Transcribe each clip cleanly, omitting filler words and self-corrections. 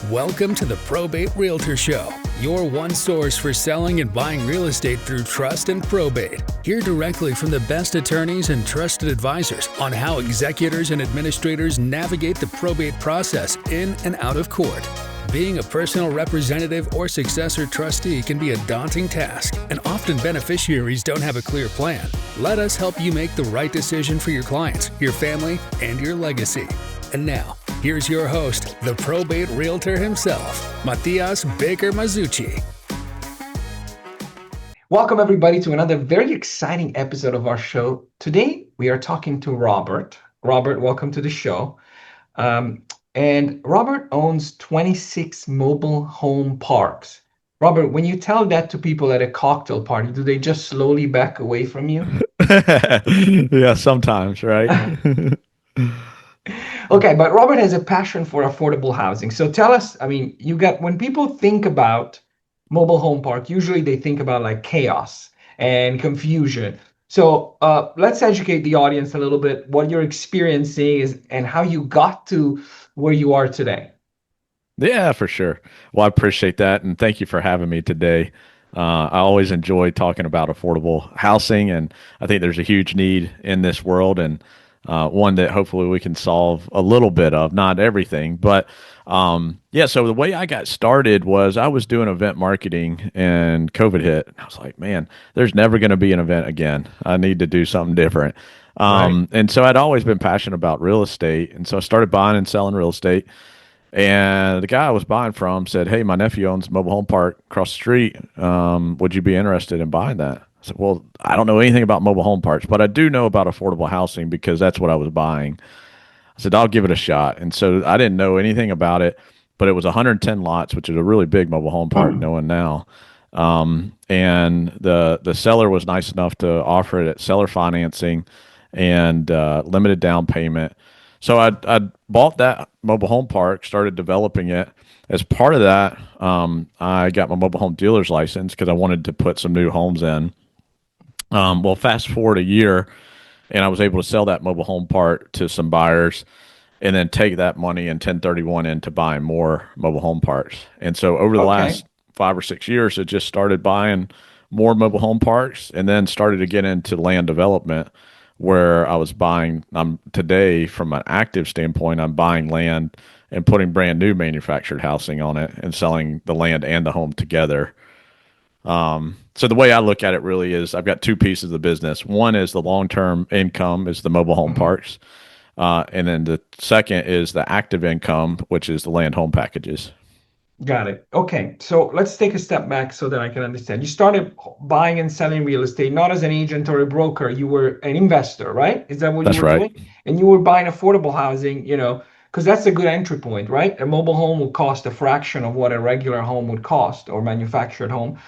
Welcome to the Probate Realtor Show, your one source for selling and buying real estate through trust and probate. Hear directly from the best attorneys and trusted advisors on how executors and administrators navigate the probate process in and out of court. Being a personal representative or successor trustee can be a daunting task, and often beneficiaries don't have a clear plan. Let us help you make the right decision for your clients, your family, and your legacy. And now, here's your host, the probate realtor himself, Matias Baker Masucci. Welcome, everybody, to another very exciting episode of our show. Today, we are talking to Robert. Robert, welcome to the show. And Robert owns 26 mobile home parks. Robert, when you tell that to people at a cocktail party, do they just slowly back away from you? Yeah, sometimes, right? Okay, but Robert has a passion for affordable housing. So tell us, when people think about mobile home park, usually they think about like chaos and confusion. So let's educate the audience a little bit what your experience is and how you got to where you are today. Yeah, for sure. Well, I appreciate that. And thank you for having me today. I always enjoy talking about affordable housing, and I think there's a huge need in this world, and one that hopefully we can solve a little bit of, not everything. But yeah, so the way I got started was I was doing event marketing and COVID hit. I was like, man, there's never going to be an event again. I need to do something different. Right. And so I'd always been passionate about real estate. And so I started buying and selling real estate. And the guy I was buying from said, "Hey, my nephew owns a mobile home park across the street. Would you be interested in buying that?" I said, "Well, I don't know anything about mobile home parks, but I do know about affordable housing because that's what I was buying." I said, "I'll give it a shot." And so I didn't know anything about it, but it was 110 lots, which is a really big mobile home park, knowing now. And the seller was nice enough to offer it at seller financing and limited down payment. So I bought that mobile home park, started developing it. As part of that, I got my mobile home dealer's license because I wanted to put some new homes in. Well, fast forward a year, and I was able to sell that mobile home park to some buyers and then take that money and 1031 into buying more mobile home parks. And so over the last 5 or 6 years, I just started buying more mobile home parks and then started to get into land development where I was buying. Today, from an active standpoint, I'm buying land and putting brand new manufactured housing on it and selling the land and the home together. So the way I look at it really is I've got two pieces of the business. One is the long-term income is the mobile home parks. And then the second is the active income, which is the land home packages. Got it. Okay, so let's take a step back so that I can understand. You started buying and selling real estate, not as an agent or a broker. You were an investor, right? Is that what That's you were right. doing? And you were buying affordable housing, because that's a good entry point, right? A mobile home will cost a fraction of what a regular home would cost or manufactured home.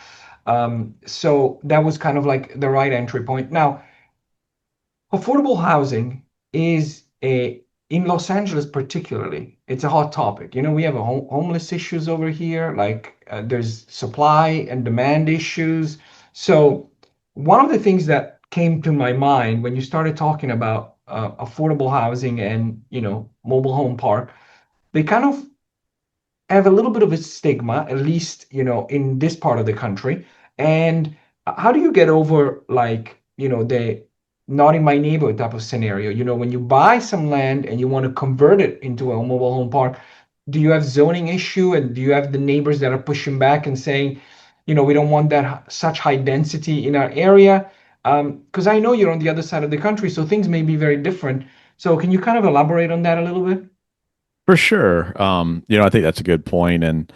So that was kind of like the right entry point. Now, affordable housing is in Los Angeles particularly, it's a hot topic. We have a homeless issues over here, like there's supply and demand issues. So one of the things that came to my mind when you started talking about affordable housing and, mobile home park, they kind of have a little bit of a stigma, at least, in this part of the country. And how do you get over like, the not in my neighborhood type of scenario? When you buy some land and you want to convert it into a mobile home park, do you have zoning issue and do you have the neighbors that are pushing back and saying, we don't want that such high density in our area? Because I know you're on the other side of the country, so things may be very different. So can you kind of elaborate on that a little bit? For sure. I think that's a good point. And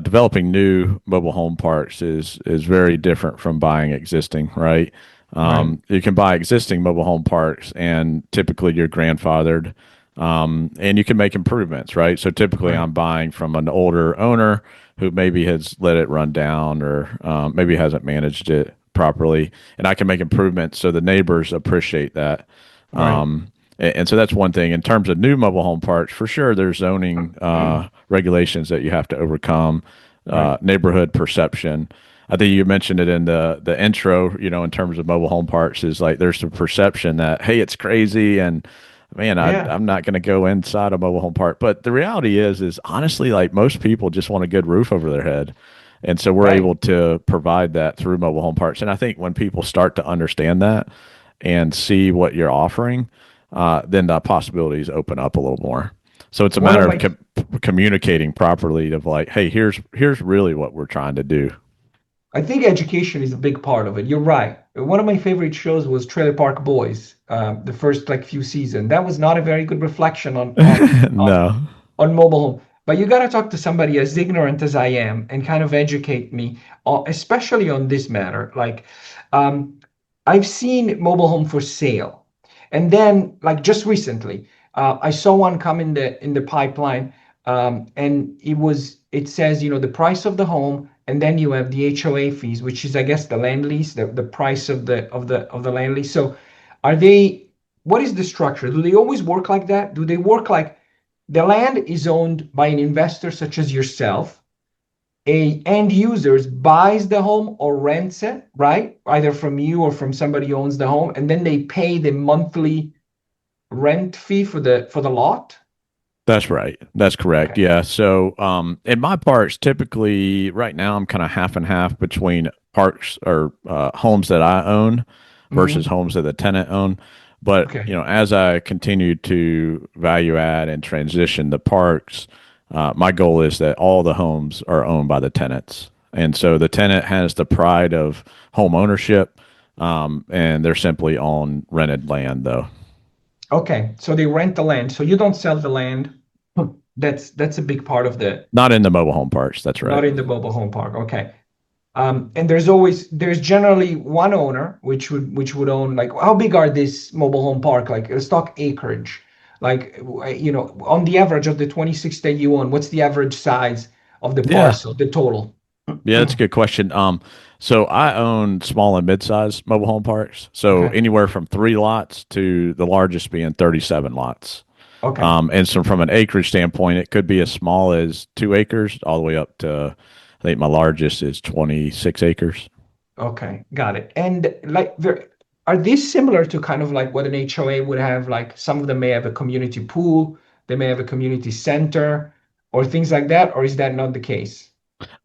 developing new mobile home parks is very different from buying existing, right? Right. You can buy existing mobile home parks, and typically you're grandfathered, and you can make improvements, right? So typically, Right. I'm buying from an older owner who maybe has let it run down or maybe hasn't managed it properly, and I can make improvements so the neighbors appreciate that. Right. And so that's one thing. In terms of new mobile home parks, for sure, there's zoning regulations that you have to overcome, Right. neighborhood perception. I think you mentioned it in the intro, in terms of mobile home parks, is like there's the perception that, hey, it's crazy and man, Yeah, I'm not going to go inside a mobile home park. But the reality is honestly, like most people just want a good roof over their head. And so we're right. able to provide that through mobile home parks. And I think when people start to understand that and see what you're offering, then the possibilities open up a little more. So it's a One matter of of my communicating properly of like, hey, here's really what we're trying to do. I think education is a big part of it. You're right. One of my favorite shows was Trailer Park Boys, the first like few seasons. That was not a very good reflection on No, on mobile home. But you got to talk to somebody as ignorant as I am and kind of educate me, especially on this matter. Like, um, I've seen mobile home for sale, and then like just recently, I saw one come in the pipeline, and it says the price of the home, and then you have the HOA fees, which is I guess the land lease, the price of the land lease. So, are they? What is the structure? Do they always work like that? Do they work like the land is owned by an investor such as yourself? A end users buys the home or rents it, right? Either from you or from somebody who owns the home, and then they pay the monthly rent fee for the lot. that's right. That's correct. Okay. Yeah. So, in my parks, typically right now I'm kind of half and half between parks or homes that I own versus Hmm. homes that the tenant own. But Okay. as I continue to value add and transition the parks, my goal is that all the homes are owned by the tenants, and so the tenant has the pride of home ownership, and they're simply on rented land, though. Okay. So they rent the land. So you don't sell the land. That's a big part of the Not in the mobile home parks. That's right. not in the mobile home park. Okay. And there's generally one owner which would own, like, how big are this mobile home park, like a stock acreage, like on the average of the 26 that you own, what's the average size of the Yeah. parcel, the total? Yeah, that's a good question. So I own small and mid-sized mobile home parks. So Okay. anywhere from 3 lots to the largest being 37 lots. Okay. And so from an acreage standpoint, it could be as small as 2 acres all the way up to, I think my largest is 26 acres. Okay, got it. And like, are these similar to kind of like what an HOA would have? Like some of them may have a community pool, they may have a community center, or things like that, or is that not the case?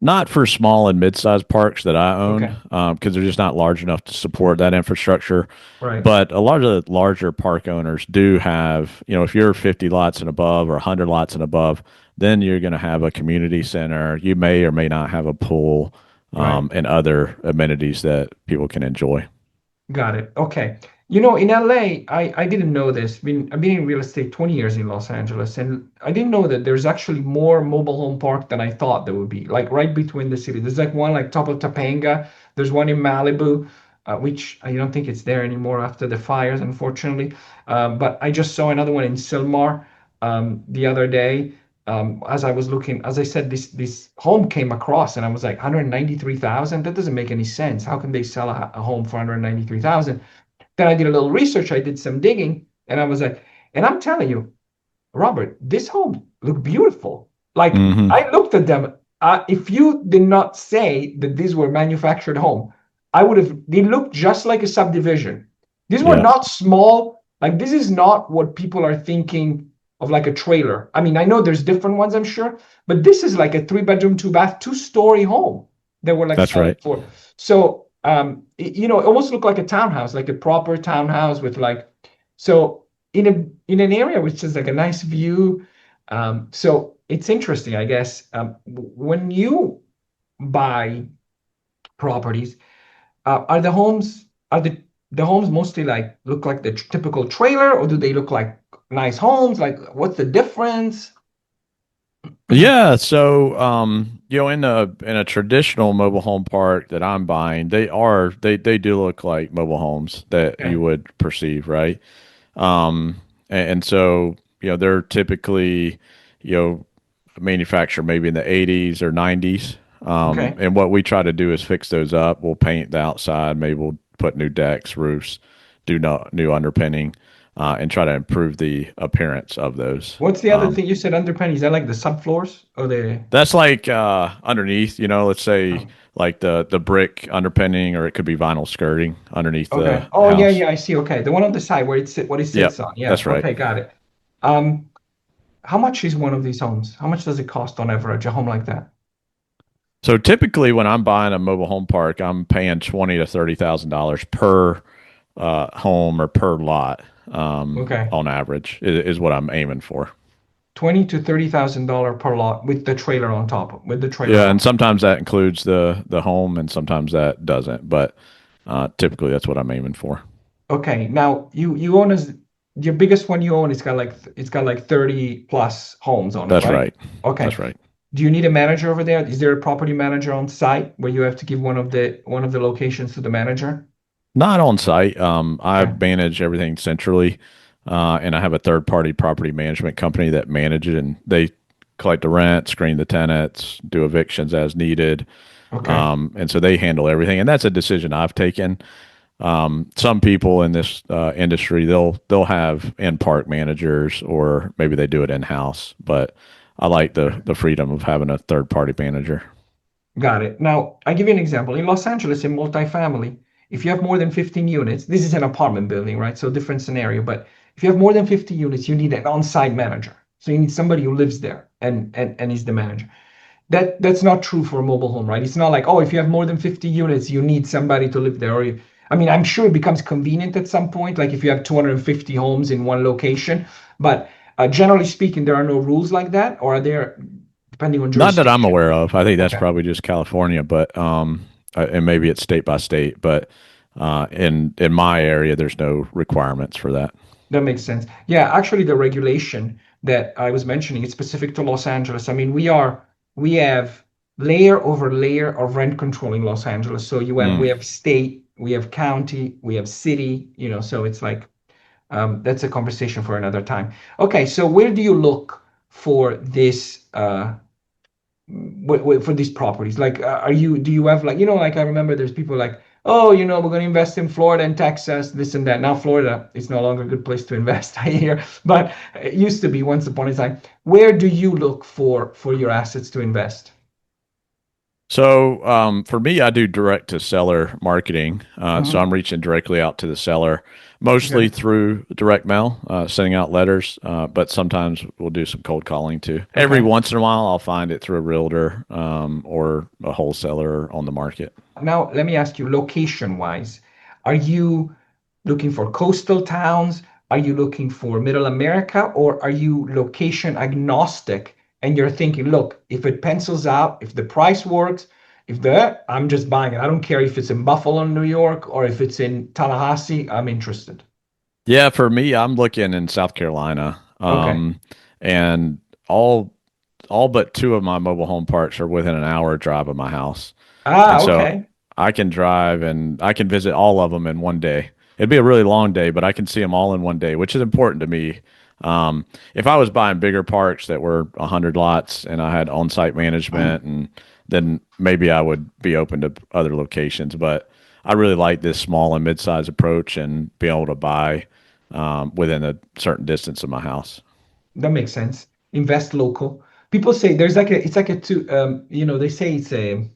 Not for small and mid-sized parks that I own, Okay, because they're just not large enough to support that infrastructure. right. But a lot of the larger park owners do have, if you're 50 lots and above or 100 lots and above, then you're going to have a community center. You may or may not have a pool, Right. and other amenities that people can enjoy. Got it. Okay. In LA, I didn't know this. I've been in real estate 20 years in Los Angeles, and I didn't know that there's actually more mobile home park than I thought there would be, like right between the city. There's like one like top of Topanga. There's one in Malibu, which I don't think it's there anymore after the fires, unfortunately. But I just saw another one in Silmar the other day. As I was looking, as I said, this home came across, and I was like, 193,000. That doesn't make any sense. How can they sell a home for 193,000? Then I did a little research. I did some digging, and I was like, and I'm telling you, Robert, this home looked beautiful. Like Hmm. I looked at them. If you did not say that these were manufactured home, I would have. They looked just like a subdivision. These were Yeah, not small. Like this is not what people are thinking of, like a trailer. I mean, I know there's different ones, I'm sure, but this is like a 3 bedroom, 2 bath, 2-story home that we're like that's selling right. for. So, it almost looked like a townhouse, like a proper townhouse with like, so in an area which is like a nice view. So it's interesting, I guess. When you buy properties, are the homes mostly like look like the typical trailer, or do they look like nice homes? Like, what's the difference? Yeah, so in a traditional mobile home park that I'm buying, they do look like mobile homes that Okay. you would perceive, right? And so they're typically you know manufactured maybe in the 80s or 90s. Okay. And what we try to do is fix those up. We'll paint the outside, maybe we'll put new decks, roofs, do no, new underpinning, and try to improve the appearance of those. What's the other thing you said, underpenny? Is that like the subfloors or the? That's like underneath, let's say Oh. like the brick underpinning, or it could be vinyl skirting underneath Okay. the Oh, yeah, house. yeah, I see. Okay. The one on the side where what it sits Yep, on. Yeah. that's right. Okay, got it. Um, how much is one of these homes? How much does it cost on average, a home like that? So typically, when I'm buying a mobile home park, I'm paying $20,000 to $30,000 per home or per lot, Okay. on average is what I'm aiming for. 20 to $30,000 per lot with the trailer on top, with the trailer Yeah, on. and sometimes that includes the home, and sometimes that doesn't. But typically, that's what I'm aiming for. Okay. Now you own as your biggest one you own, it's got like 30 plus homes on it, That's right? right. Okay. That's right. Do you need a manager over there? Is there a property manager on site where you have to give one of the locations to the manager? Not on site. I Okay. manage everything centrally, and I have a third party property management company that manages it, and they collect the rent, screen the tenants, do evictions as needed. Okay. And so they handle everything, and that's a decision I've taken. Some people in this industry, they'll have in park managers, or maybe they do it in house. But I like the freedom of having a third party manager. Got it. Now, I give you an example. In Los Angeles, in multifamily, if you have more than 15 units, this is an apartment building, right? So different scenario. But if you have more than 50 units, you need an on-site manager. So you need somebody who lives there and is the manager. That's not true for a mobile home, right? It's not like, oh, if you have more than 50 units, you need somebody to live there. I mean, I'm sure it becomes convenient at some point, like if you have 250 homes in one location. But generally speaking, there are no rules like that, or are there, depending on Not that I'm jurisdiction? aware of. I think that's Okay. probably just California, but and maybe it's state by state. But in my area, there's no requirements for that. That makes sense. Yeah, actually, the regulation that I was mentioning is specific to Los Angeles. I mean, we have layer over layer of rent control in Los Angeles. So we Mm. have state, we have county, we have city. So it's like that's a conversation for another time. Okay, so where do you look for this for these properties? Like, do you have like, like I remember there's people like, oh, we're going to invest in Florida and Texas, this and that. Now Florida is no longer a good place to invest, I hear, but it used to be once upon a time. Where do you look for your assets to invest? So for me, I do direct to seller marketing. So Hmm. I'm reaching directly out to the seller, mostly Okay. through direct mail, sending out letters. But sometimes we'll do some cold calling too. Every Okay. once in a while, I'll find it through a realtor, or a wholesaler on the market. Now, let me ask you, location-wise, are you looking for coastal towns? Are you looking for middle America, or are you location agnostic and you're thinking, look, if it pencils out, if the price works, I'm just buying it. I don't care if it's in Buffalo, New York, or if it's in Tallahassee, I'm interested. Yeah, for me, I'm looking in South Carolina, Okay. and all all but two of my mobile home parks are within an hour drive of my house. And Ah, so okay. I can drive and I can visit all of them in one day. It'd be a really long day, but I can see them all in one day, which is important to me. If I was buying bigger parks that were 100 lots and I had on-site management, and then maybe I would be open to other locations. But I really like this small and mid-size approach and be able to buy within a certain distance of my house. That makes sense. Invest local. People say there's like it's like a two, they say it's a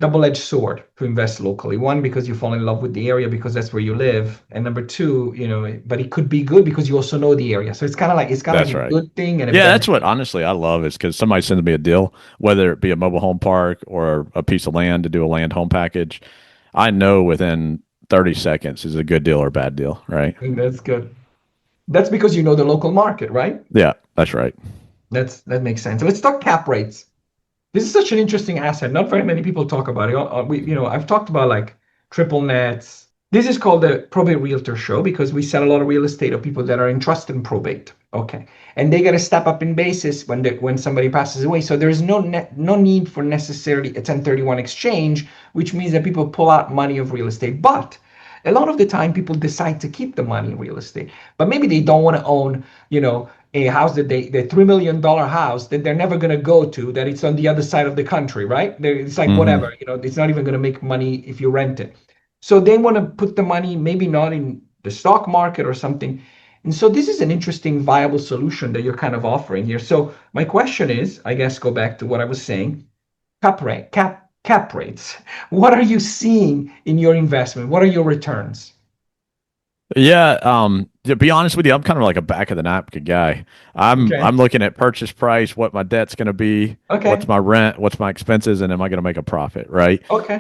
double-edged sword to invest locally. One, because you fall in love with the area because that's where you live, and number two, but it could be good because you also know the area. So it's kind of like That's a right. good thing and a Yeah, bad that's what thing. honestly I love, is because somebody sends me a deal, whether it be a mobile home park or a piece of land to do a land home package. I know within 30 seconds is a good deal or bad deal, right? And that's good. That's because you know the local market, right? Yeah, that's right. That makes sense. Let's talk cap rates. This is such an interesting asset. Not very many people talk about it. I've talked about like triple nets. This is called the Probate Realtor Show because we sell a lot of real estate of people that are interested in probate. Okay, and they got to step up in basis when somebody passes away. So there's no need for necessarily a 1031 exchange, which means that people pull out money of real estate. But a lot of the time, people decide to keep the money in real estate, but maybe they don't want to own, a house the $3 million house that they're never going to go to, that it's on the other side of the country, right? It's like Hmm. whatever, it's not even going to make money if you rent it. So they want to put the money maybe not in the stock market or something. And so this is an interesting viable solution that you're kind of offering here. So my question is, I guess, go back to what I was saying. cap rates. What are you seeing in your investment? What are your returns? Yeah, to be honest with you, I'm kind of like a back of the napkin guy. I'm Okay. looking at purchase price, what my debt's going to be, what's Okay. my rent, what's my expenses, and am I going to make a profit, right? Okay.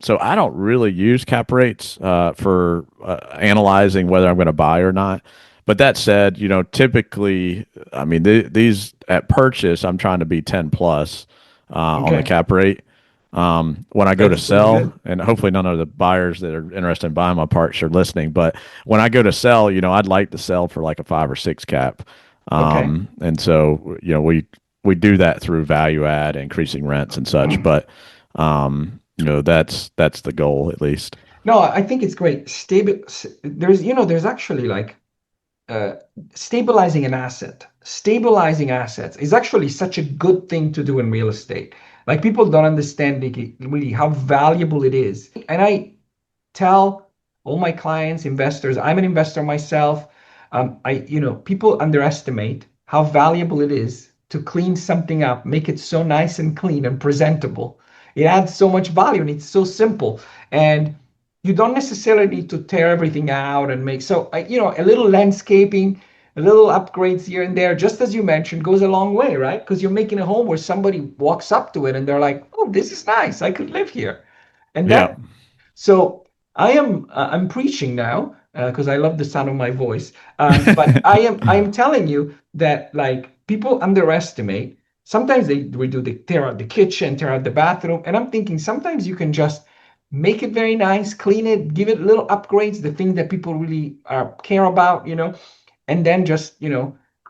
So I don't really use cap rates for analyzing whether I'm going to buy or not. But that said, typically, I mean, these at purchase, I'm trying to be 10 plus on the Okay. cap rate. When I go to That's pretty sell, good. and hopefully none of the buyers that are interested in buying my parts are listening, but when I go to sell, I'd like to sell for like a 5 or 6 cap. Okay. And so, we do that through value add, increasing rents and such, but that's the goal at least. No, I think it's great. There's actually like uh, stabilizing assets is actually such a good thing to do in real estate. Like people don't understand really how valuable it is. And I tell all my clients, investors, I'm an investor myself. People underestimate how valuable it is to clean something up, make it so nice and clean and presentable. It adds so much value and it's so simple. And you don't necessarily need to tear everything out and make a little landscaping, a little upgrades here and there, just as you mentioned, goes a long way, right? Because you're making a home where somebody walks up to it and they're like, "Oh, this is nice. I could live here." And Yeah. that so I'm preaching now because I love the sound of my voice. But I am telling you that like people underestimate. Sometimes they redo the tear out the kitchen, tear out the bathroom, and I'm thinking sometimes you can just make it very nice, clean it, give it little upgrades, the things that people really care about, and then just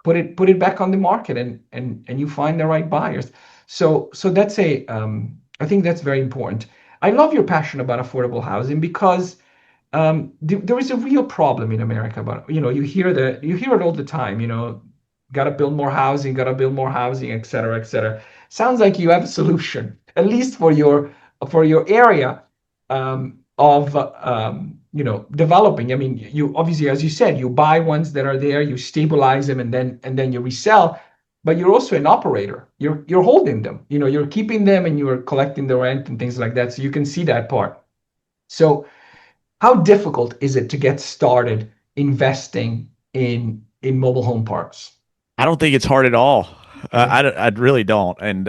put it back on the market and you find the right buyers. So that's a I think that's very important. I love your passion about affordable housing because there is a real problem in America about you hear it all the time. Got to build more housing, got to build more housing, et cetera, et cetera. Sounds like you have a solution, at least for your area of developing. I mean, you obviously, as you said, you buy ones that are there, you stabilize them, and then you resell. But you're also an operator. You're holding them. You're keeping them, and you're collecting the rent and things like that. So you can see that part. So how difficult is it to get started investing in mobile home parks? I don't think it's hard at all. Okay, I really don't. And,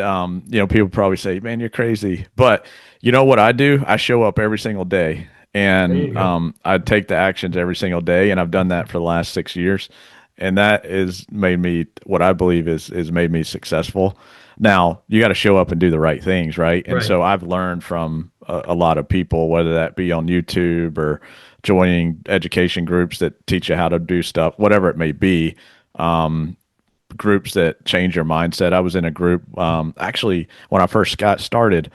people probably say, man, you're crazy. But you know what I do? I show up every single day there and you go. I take the actions every single day. And I've done that for the last 6 years. And that is made me what I believe is made me successful. Now, you got to show up and do the right things, right? And Right. so I've learned from a lot of people, whether that be on YouTube or joining education groups that teach you how to do stuff, whatever it may be. Groups that change your mindset. I was in a group actually when I first got started.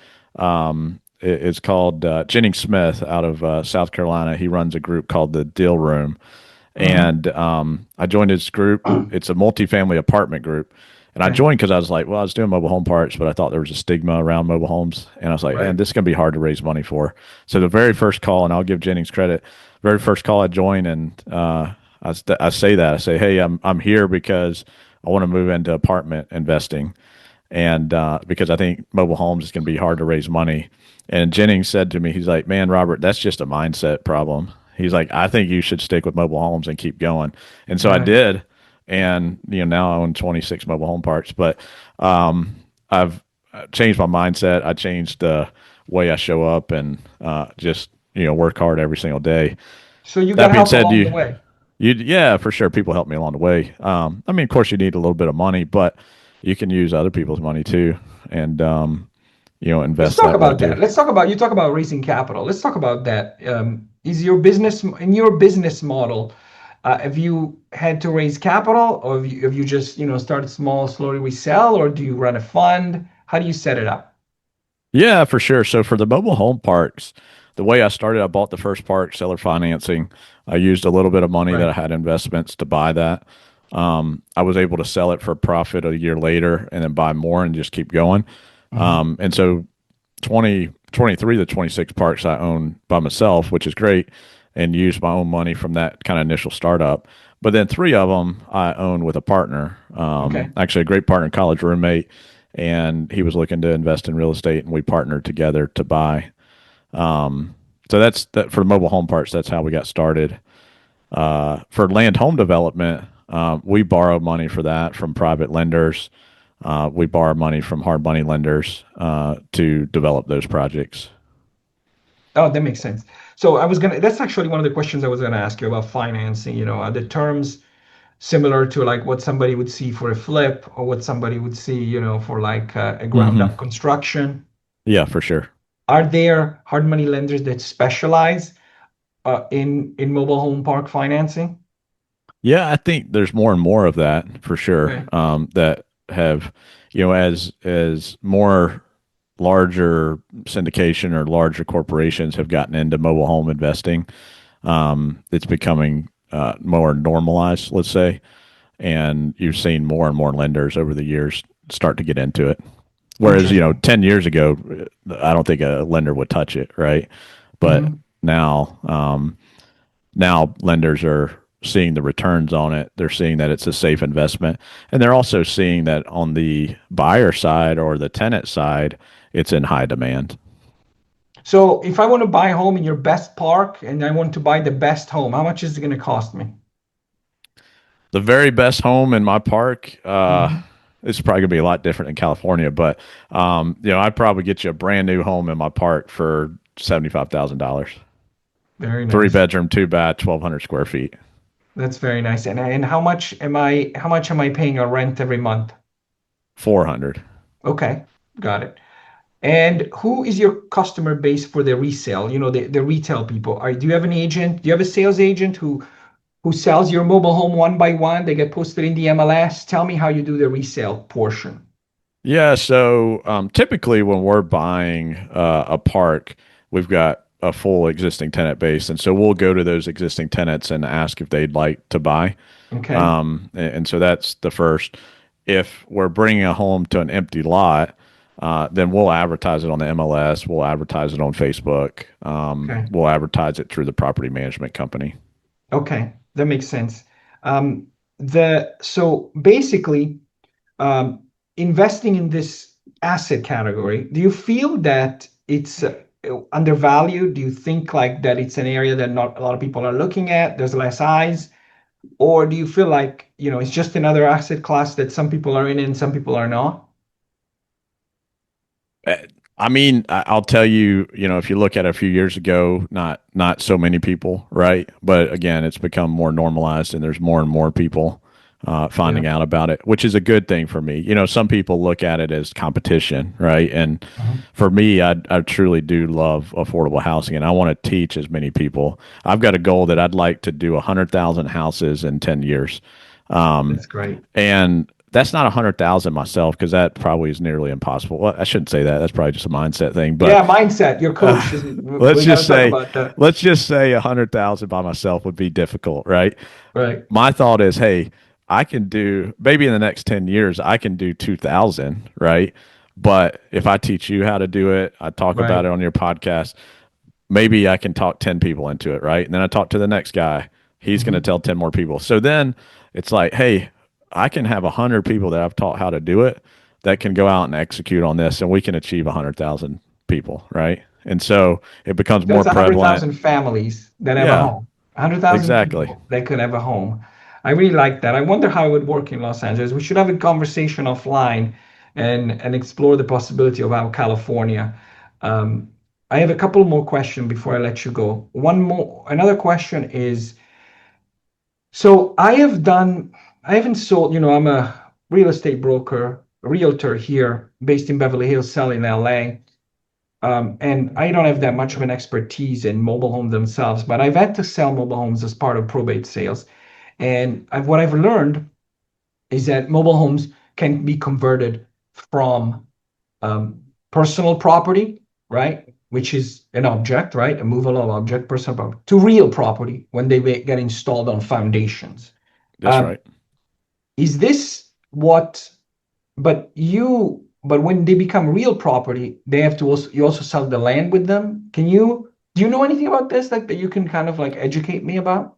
It's called Jennings Smith out of South Carolina. He runs a group called the Deal Room, Hmm. and I joined his group. It's a multifamily apartment group. And I Okay. joined because I was like, well, I was doing mobile home parts, but I thought there was a stigma around mobile homes. And I was like, man, Right. this is going to be hard to raise money for. So the very first call, and I'll give Jennings credit, very first call I joined, and I say that. I say, hey, I'm here because I want to move into apartment investing. And because I think mobile homes is going to be hard to raise money. And Jennings said to me, he's like, man, Robert, that's just a mindset problem. He's like, I think you should stick with mobile homes and keep going. And so I Right. did. And, now I own 26 mobile home parks, but I've changed my mindset. I changed the way I show up and just, work hard every single day. So you That got being help said, along the way. yeah, for sure. People help me along the way. I mean, of course, you need a little bit of money, but you can use other people's money too, and Let's invest talk that way about too. that. You talk about raising capital. Let's talk about that. Is your business in your business model? Have you had to raise capital, or have you just started small, slowly resell, or do you run a fund? How do you set it up? Yeah, for sure. So for the mobile home parks, the way I started, I bought the first park, seller financing. I used a little bit of money that Right. I had investments to buy that. I was able to sell it for a profit a year later and then buy more and just keep going. Hmm. And so 2023 to 26 parks I own by myself, which is great, and use my own money from that kind of initial startup. But then three of them I own with a partner, Okay. actually a great partner, college roommate, and he was looking to invest in real estate, and we partnered together to buy. So that's that for mobile home parts. That's how we got started. For land home development, we borrow money for that from private lenders. We borrow money from hard money lenders to develop those projects. Oh, that makes sense. So that's actually one of the questions I was gonna ask you about financing. Are the terms similar to like what somebody would see for a flip or what somebody would see, for like a ground Hmm. up construction? Yeah, for sure. Are there hard money lenders that specialize in mobile home park financing? Yeah, I think there's more and more of that for sure. Okay. That have, as more larger syndication or larger corporations have gotten into mobile home investing, it's becoming more normalized, let's say, and you've seen more and more lenders over the years start to get into it. Whereas, Interesting. 10 years ago, I don't think a lender would touch it, right? But Hmm. now lenders are seeing the returns on it. They're seeing that it's a safe investment. And they're also seeing that on the buyer side or the tenant side, it's in high demand. So if I want to buy a home in your best park and I want to buy the best home, how much is it going to cost me? The very best home in my park, Hmm. it's probably gonna be a lot different in California, but I'd probably get you a brand new home in my park for $75,000. Very Three nice. bedroom, two bath, 1,200 square feet. That's very nice. And how much am I paying a rent every month? 400. Okay, got it. And who is your customer base for the resale? The retail people. Do you have an agent? Do you have a sales agent who sells your mobile home one by one? They get posted in the MLS. Tell me how you do the resale portion. Yeah, so typically when we're buying a park, we've got a full existing tenant base, and so we'll go to those existing tenants and ask if they'd like to buy. Okay. And so that's the first. If we're bringing a home to an empty lot, then we'll advertise it on the MLS. We'll advertise it on Facebook. Okay. We'll advertise it through the property management company. Okay. That makes sense. So basically, um, investing in this asset category, do you feel that it's undervalued? Do you think like that it's an area that not a lot of people are looking at? There's less eyes, or do you feel like, it's just another asset class that some people are in and some people are not? Uh, I mean, I'll tell you, if you look at it a few years ago, not so many people, right? But again, it's become more normalized, and there's more and more people Yeah. finding out about it, which is a good thing for me. Some people look at it as competition, right? And Mhm. for me, I truly do love affordable housing, and I want to teach as many people. I've got a goal that I'd like to do 100,000 houses in 10 years. Um, That's great. and that's not 100,000 myself because that probably is nearly impossible. Well, I shouldn't say that. That's probably just a mindset thing. But Yeah, mindset. Your uh, coach is. let's We got to just talk say, about that. let's just say 100,000 by myself would be difficult, right? Right. My thought is, hey, I can do maybe in the next 10 years, I can do 2,000, right? But if I teach you how to do it, I talk about Right. it on your podcast, maybe I can talk 10 people into it, right? And then I talk to the next guy. He's going to Hmm. tell 10 more people. So then it's like, hey, I can have 100 people that I've taught how to do it that can go out and execute on this, and we can achieve 100,000 people, right? And so it becomes more That's a hundred prevalent. thousand families that have a Yeah, home. 100,000 exactly. people that could have a home. I really like that. I wonder how it would work in Los Angeles. We should have a conversation offline and explore the possibility of how California. Um, I have a couple more questions before I let you go. Another question is, so I haven't sold, I'm a real estate broker, realtor here based in Beverly Hills, selling in LA. And I don't have that much of an expertise in mobile homes themselves, but I've had to sell mobile homes as part of probate sales. And what I've learned is that mobile homes can be converted from personal property, right? Which is an object, right? A movable object, personal property, to real property when they get installed on foundations. That's Um, right. is this what but when they become real property, they have to you also sell the land with them. Do you know anything about this, like that you can kind of like educate me about?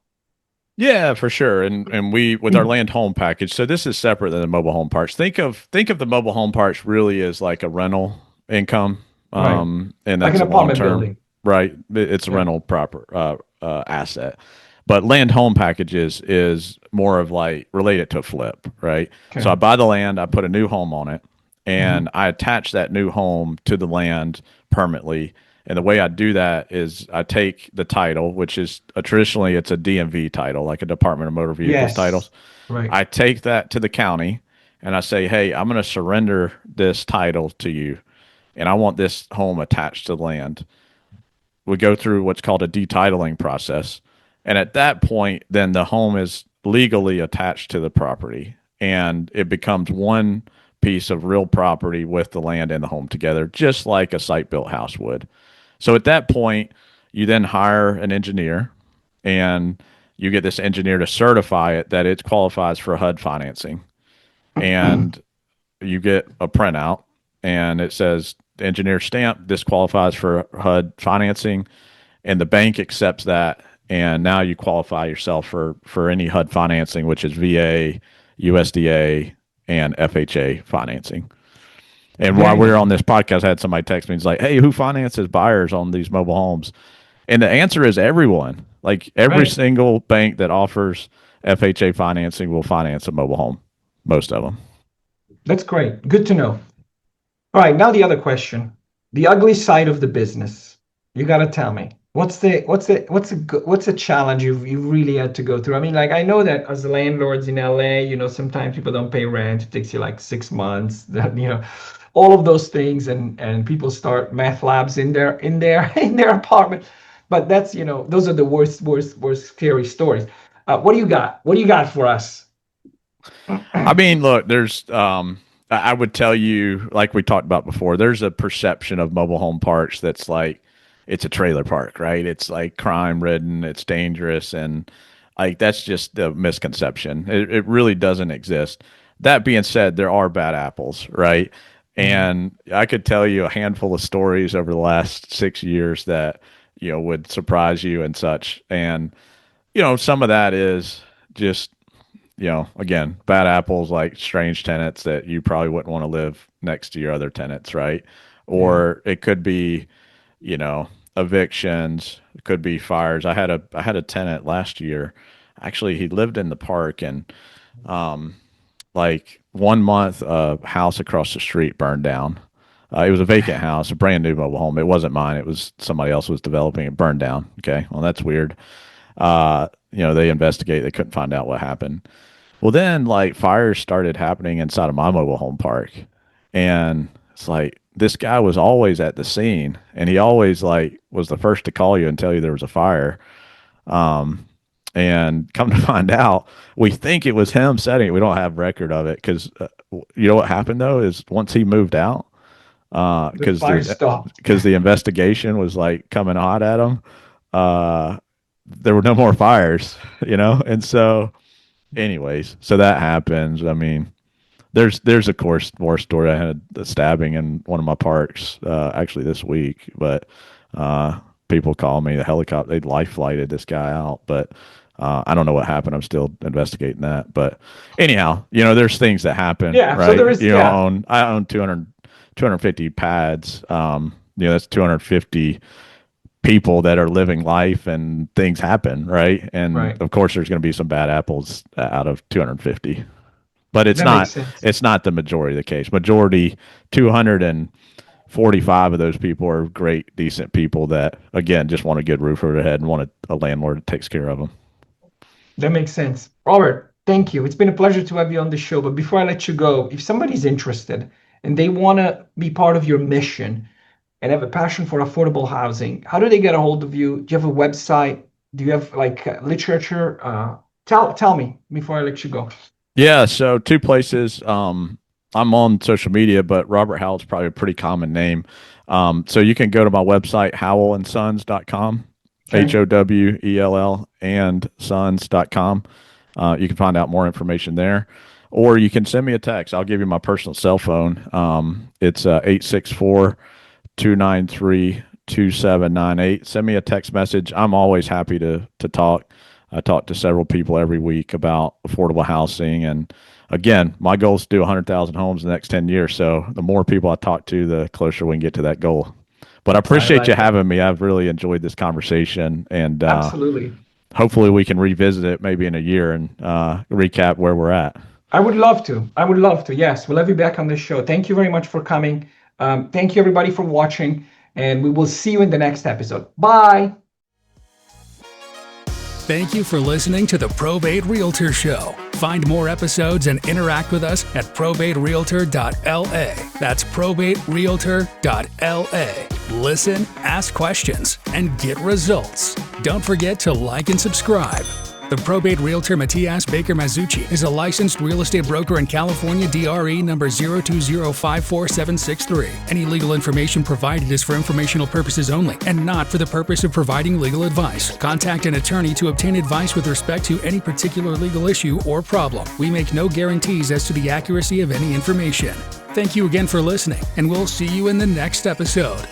Yeah, for sure. And we with our land home package. So this is separate than the mobile home parks. Think of the mobile home parks really as like a rental income. Right. And Like that's an a long apartment term, building. right? It's a Yeah. rental proper asset. But land home packages is more of like related to a flip, right? So I Okay. buy the land, I put a new home on it, Hmm. and I attach that new home to the land permanently. And the way I do that is I take the title, which is traditionally it's a DMV title, like a Department of Motor Vehicles Yes. titles. Right. I take that to the county and I say, hey, I'm going to surrender this title to you, and I want this home attached to the land. We go through what's called a detitling process. And at that point, then the home is legally attached to the property and it becomes one piece of real property with the land and the home together, just like a site built house would. So at that point, you then hire an engineer and you get this engineer to certify it that it qualifies for HUD financing. And you get a printout and it says engineer stamp, this qualifies for HUD financing, and the bank accepts that, and now you qualify yourself for any HUD financing, which is VA, USDA, and FHA financing. And while Very we were on nice. this podcast, I had somebody text me. He's like, "Hey, who finances buyers on these mobile homes?" And the answer is everyone. Like every Right. single bank that offers FHA financing will finance a mobile home. Most of them. That's great. Good to know. All right, now the other question. The ugly side of the business. You got to tell me. What's a challenge you've really had to go through? I mean, like I know that as landlords in LA, sometimes people don't pay rent. It takes you like 6 months. That all of those things, and people start meth labs in their in their apartment. But that's those are the worst scary stories. What do you got? What do you got for us? I mean, look, there's I would tell you, like we talked about before, there's a perception of mobile home parks that's like it's a trailer park, right? It's like crime ridden, it's dangerous, and like that's just a misconception. It really doesn't exist. That being said, there are bad apples, right? Mhm. And I could tell you a handful of stories over the last 6 years that would surprise you and such. And some of that is just again, bad apples like strange tenants that you probably wouldn't want to live next to your other tenants, right? Yeah. Or it could be, evictions, it could be fires. I had a tenant last year. Actually, he lived in the park and like 1 month a house across the street burned down. It was a vacant house, a brand new mobile home. It wasn't mine. It was somebody else was developing it, burned down. Okay. Well, that's weird. They investigate, they couldn't find out what happened. Well, then like fires started happening inside of my mobile home park, and it's like this guy was always at the scene, and he always like was the first to call you and tell you there was a fire. Um, and come to find out, we think it was him setting it. We don't have record of it because you know what happened though is once he moved out, The fire stopped. because the investigation was like coming hot at him. Uh, there were no more fires, and so anyways, so that happens. I mean, there's of course more story. I had the stabbing in one of my parks actually this week, but uh, people call me the helicopter. They life flighted this guy out, but I don't know what happened. I'm still investigating that. But anyhow, there's things that happen, Yeah. So there right? is, yeah. I own 250 pads. That's 250 people that are living life and things happen, right? And Right. of course there's going to be some bad apples out of 250. But it's That makes not sense. it's not the majority of the case. Majority 245 of those people are great decent people that again just want a good roof over their head and want a landlord that takes care of them. That makes sense. Robert, thank you. It's been a pleasure to have you on the show. But before I let you go, if somebody's interested and they want to be part of your mission and have a passion for affordable housing, how do they get a hold of you? Do you have a website? Do you have like literature? Tell me before I let you go. Yeah, so two places. I'm on social media, but Robert Howell is probably a pretty common name. So you can go to my website, howellandsons.com, Okay. HOWELL and sons.com. You can find out more information there. Or you can send me a text. I'll give you my personal cell phone. It's 864 293 2798. Send me a text message. I'm always happy to talk. I talk to several people every week about affordable housing. And again, my goal is to do 100,000 homes in the next 10 years. So the more people I talk to, the closer we can get to that goal. But I appreciate you having me. I've really enjoyed this conversation, and Absolutely. Hopefully we can revisit it maybe in a year and recap where we're at. I would love to. I would love to. Yes, we'll have you back on the show. Thank you very much for coming. Thank you, everybody, for watching, and we will see you in the next episode. Bye. Thank you for listening to the Probate Realtor Show. Find more episodes and interact with us at probaterealtor.la. That's probaterealtor.la. Listen, ask questions, and get results. Don't forget to like and subscribe. The Probate Realtor Matias Baker Masucci is a licensed real estate broker in California, DRE number 020547763. Any legal information provided is for informational purposes only and not for the purpose of providing legal advice. Contact an attorney to obtain advice with respect to any particular legal issue or problem. We make no guarantees as to the accuracy of any information. Thank you again for listening, and we'll see you in the next episode.